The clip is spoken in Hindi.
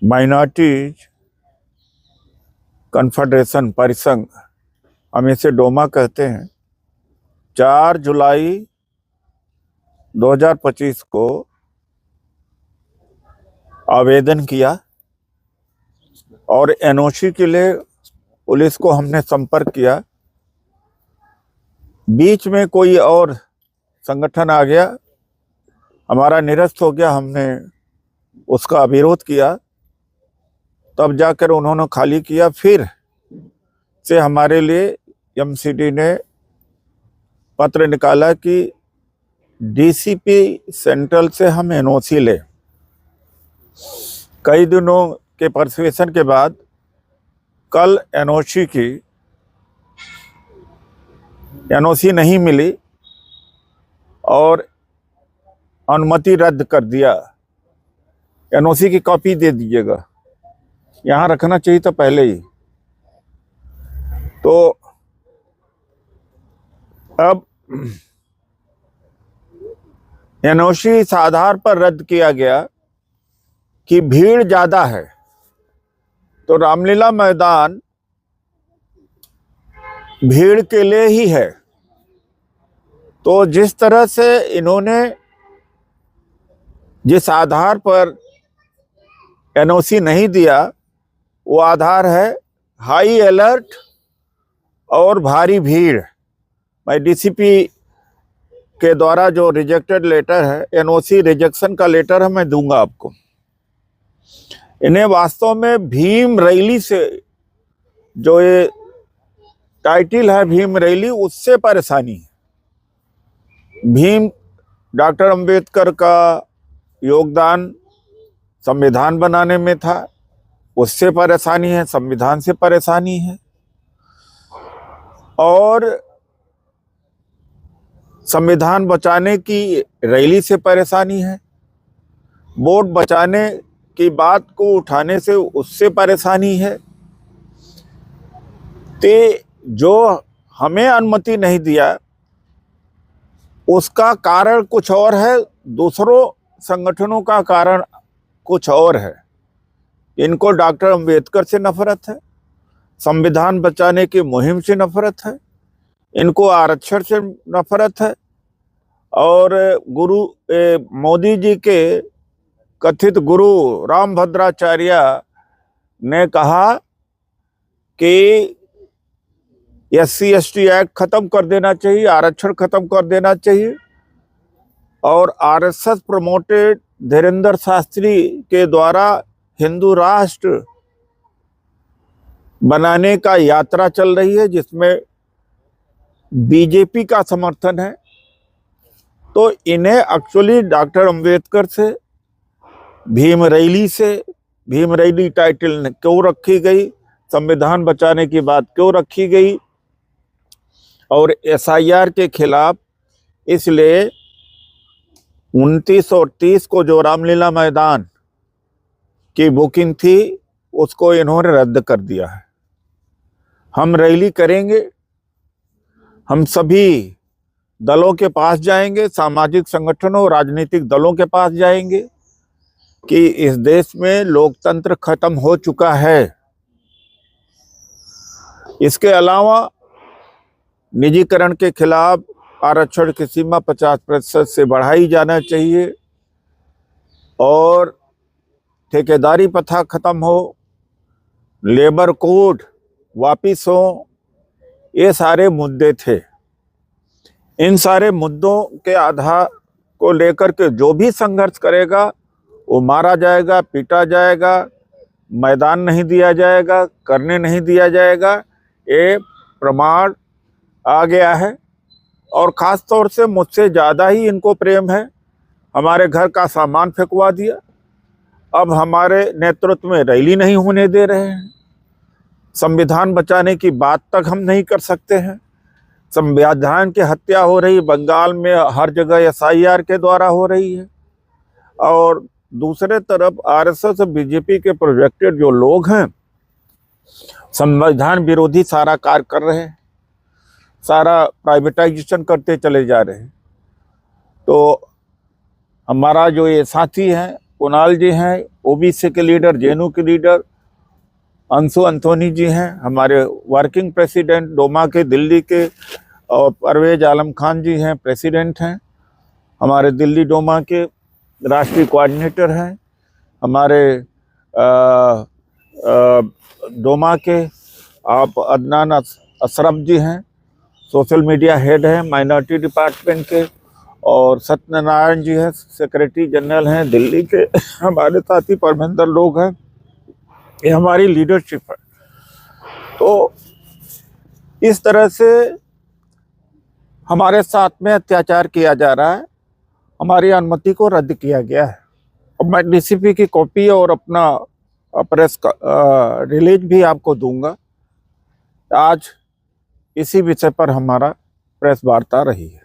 माइनॉरिटीज कन्फेडरेशन परिसंघ, हम इसे डोमा कहते हैं, 4 जुलाई 2025 को आवेदन किया और एनओसी के लिए पुलिस को हमने संपर्क किया। बीच में कोई और संगठन आ गया, हमारा निरस्त हो गया, हमने उसका विरोध किया, तब जाकर उन्होंने खाली किया। फिर से हमारे लिए एमसीडी ने पत्र निकाला कि डीसीपी सेंट्रल से हम एनओसी ले। कई दिनों के परसुएशन के बाद कल एनओसी नहीं मिली और अनुमति रद्द कर दिया। एनओसी की कॉपी दे दीजिएगा, यहाँ रखना चाहिए था पहले ही। तो अब एनओसी इस आधार पर रद्द किया गया कि भीड़ ज्यादा है। तो रामलीला मैदान भीड़ के लिए ही है। तो जिस तरह से इन्होंने जिस आधार पर एनओसी नहीं दिया, वो आधार है हाई अलर्ट और भारी भीड़। मैं डीसीपी के द्वारा जो रिजेक्टेड लेटर है, एनओसी रिजेक्शन का लेटर है, मैं दूंगा आपको। इन्हें वास्तव में भीम रैली से, जो ये टाइटल है भीम रैली, उससे परेशानी है। भीम डॉक्टर अंबेडकर का योगदान संविधान बनाने में था, उससे परेशानी है, संविधान से परेशानी है, और संविधान बचाने की रैली से परेशानी है, वोट बचाने की बात को उठाने से उससे परेशानी है। ते जो हमें अनुमति नहीं दिया उसका कारण कुछ और है, दूसरों संगठनों का कारण कुछ और है। इनको डॉक्टर अंबेडकर से नफरत है, संविधान बचाने की मुहिम से नफरत है, इनको आरक्षण से नफरत है, और मोदी जी के कथित गुरु रामभद्राचार्य ने कहा कि SC ST एक्ट खत्म कर देना चाहिए, आरक्षण खत्म कर देना चाहिए, और RSS प्रमोटेड धीरेन्द्र शास्त्री के द्वारा हिंदू राष्ट्र बनाने का यात्रा चल रही है, जिसमें बीजेपी का समर्थन है। तो इन्हें एक्चुअली डॉक्टर अंबेडकर से, भीम रैली टाइटल क्यों रखी गई, संविधान बचाने की बात क्यों रखी गई, और SIR के खिलाफ, इसलिए 29 और 30 को जो रामलीला मैदान की बुकिंग थी उसको इन्होंने रद्द कर दिया है। हम रैली करेंगे, हम सभी दलों के पास जाएंगे, सामाजिक संगठनों, राजनीतिक दलों के पास जाएंगे कि इस देश में लोकतंत्र खत्म हो चुका है। इसके अलावा निजीकरण के खिलाफ आरक्षण की सीमा 50% से बढ़ाई जाना चाहिए, और ठेकेदारी प्रथा खत्म हो, लेबर कोड वापिस हो, ये सारे मुद्दे थे। इन सारे मुद्दों के आधार को लेकर के जो भी संघर्ष करेगा वो मारा जाएगा, पीटा जाएगा, मैदान नहीं दिया जाएगा, करने नहीं दिया जाएगा। ये प्रमाण आ गया है, और ख़ास तौर से मुझसे ज़्यादा ही इनको प्रेम है। हमारे घर का सामान फेंकवा दिया, अब हमारे नेतृत्व में रैली नहीं होने दे रहे हैं, संविधान बचाने की बात तक हम नहीं कर सकते हैं। संविधान की हत्या हो रही, बंगाल में हर जगह SIR के द्वारा हो रही है, और दूसरे तरफ RSS और बीजेपी के प्रोजेक्टेड जो लोग हैं संविधान विरोधी सारा कार्य कर रहे हैं, सारा प्राइवेटाइजेशन करते चले जा रहे हैं। तो हमारा जो ये साथी हैं कुणाल जी हैं, ओबीसी के लीडर, जेएनयू के लीडर अंशु अंथोनी जी हैं, हमारे वर्किंग प्रेसिडेंट डोमा के दिल्ली के, और परवेज आलम खान जी हैं, प्रेसिडेंट हैं, हमारे दिल्ली डोमा के राष्ट्रीय कोऑर्डिनेटर हैं, हमारे डोमा के आप अदनान अशरफ जी हैं, सोशल मीडिया हेड हैं माइनॉरिटी डिपार्टमेंट के, और सत्यनारायण जी हैं, सेक्रेटरी जनरल हैं दिल्ली के। हमारे साथी परमेंद्र लोग हैं, ये हमारी लीडरशिप है। तो इस तरह से हमारे साथ में अत्याचार किया जा रहा है, हमारी अनुमति को रद्द किया गया है। अब मैं डीसीपी की कॉपी और अपना प्रेस रिलीज भी आपको दूंगा। आज इसी विषय पर हमारा प्रेस वार्ता रही है।